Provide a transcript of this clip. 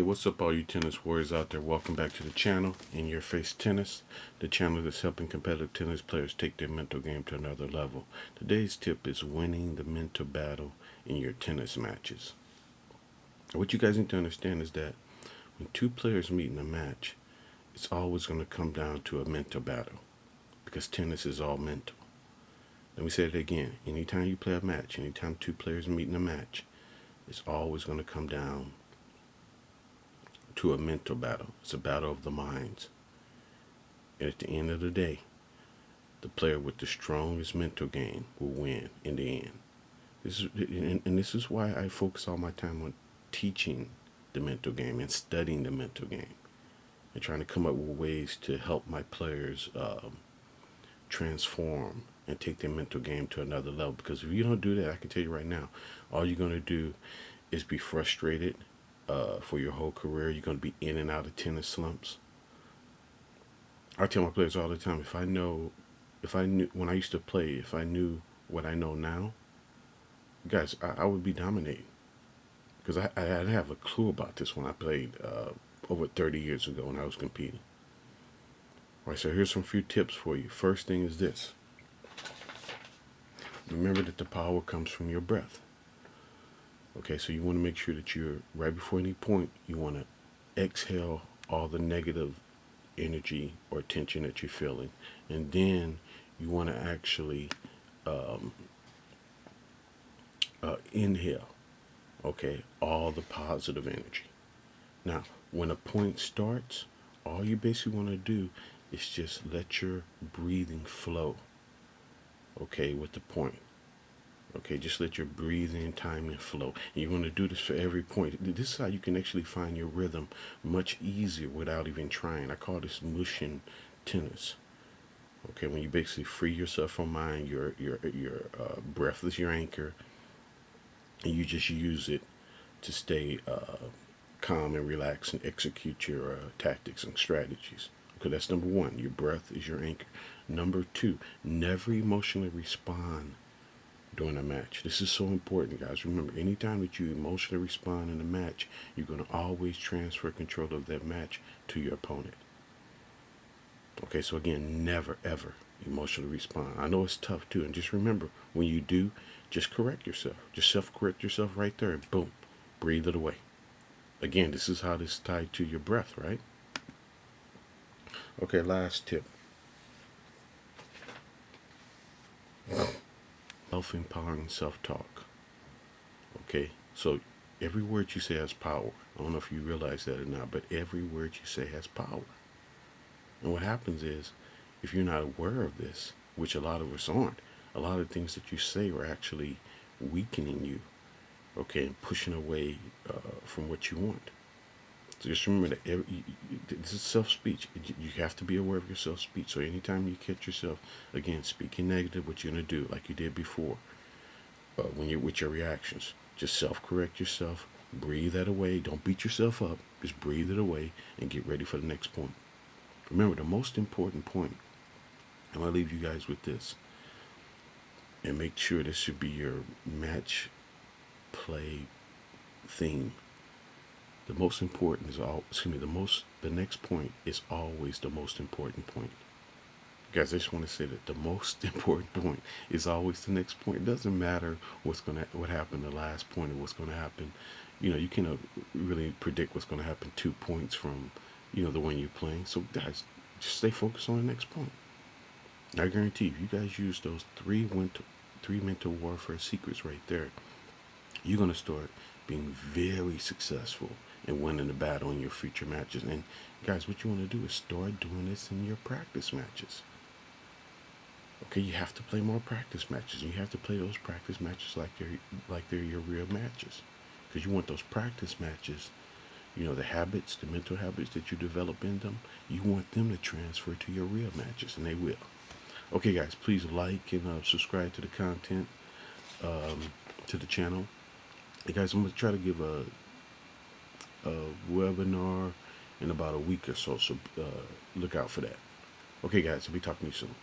Hey, what's up, all you tennis warriors out there? Welcome back to the channel, In Your Face Tennis, the channel that's helping competitive tennis players take their mental game to another level. Today's tip is winning the mental battle in your tennis matches. What you guys need to understand is that when two players meet in a match, it's always going to come down to a mental battle because tennis is all mental. Let me say it again. Anytime you play a match, anytime two players meet in a match, it's always going to come down to a mental battle. It's a battle of the minds. And at the end of the day, the player with the strongest mental game will win in the end. This is why I focus all my time on teaching the mental game and studying the mental game and trying to come up with ways to help my players transform and take their mental game to another level. Because if you don't do that, I can tell you right now, all you're going to do is be frustrated for your whole career. You're going to be in and out of tennis slumps. I tell my players all the time, if I knew when I used to play, if I knew what I know now, guys, I would be dominating. Because I didn't have a clue about this when I played over 30 years ago when I was competing. All right, so here's some few tips for you. First thing is this. Remember that the power comes from your breath. Okay, so you want to make sure that you're, right before any point, you want to exhale all the negative energy or tension that you're feeling. And then you want to actually inhale, okay, all the positive energy. Now, when a point starts, all you basically want to do is just let your breathing flow, okay, with the point. Okay, just let your breathing, timing flow. And you want to do this for every point. This is how you can actually find your rhythm much easier without even trying. I call this mushing tennis. Okay, when you basically free yourself from mind, your breath is your anchor, and you just use it to stay calm and relaxed and execute your tactics and strategies. Okay, that's number one. Your breath is your anchor. Number two, never emotionally respond during a match. This is so important, guys. Remember, anytime that you emotionally respond in a match, you're going to always transfer control of that match to your opponent. Okay, so again, never ever emotionally respond. I know it's tough too, and just remember, when you do, just correct yourself. Just self-correct yourself right there, and boom, breathe it away. Again, this is how this is tied to your breath, right? Okay, last tip. Self-empowering self-talk. Okay, so every word you say has power. I don't know if you realize that or not, but every word you say has power. And what happens is, if you're not aware of this, which a lot of us aren't, a lot of things that you say are actually weakening you, okay, and pushing away from what you want. So just remember that this is self-speech. You have to be aware of your self-speech. So anytime you catch yourself, again, speaking negative, what you're going to do, like you did before, when you're with your reactions, just self-correct yourself, breathe that away. Don't beat yourself up. Just breathe it away and get ready for the next point. Remember, the most important point, I'm going to leave you guys with this, and make sure this should be your match play theme. The most important is the next point is always the most important point. Guys, I just want to say that the most important point is always the next point. It doesn't matter what happened the last point or what's going to happen. You cannot really predict what's going to happen 2 points from, the one you're playing. So guys, just stay focused on the next point. I guarantee if you guys use those three mental warfare secrets right there, you're going to start being very successful in winning the battle in your future matches. And guys, what you want to do is start doing this in your practice matches. Okay, you have to play more practice matches. You have to play those practice matches like they're your real matches, because you want those practice matches, the habits, the mental habits that you develop in them, you want them to transfer to your real matches, and they will. Okay, guys, please like and subscribe to the content, to the channel. Hey guys, I'm going to try to give a webinar in about a week or so, so look out for that. Okay guys, I'll be talking to you soon.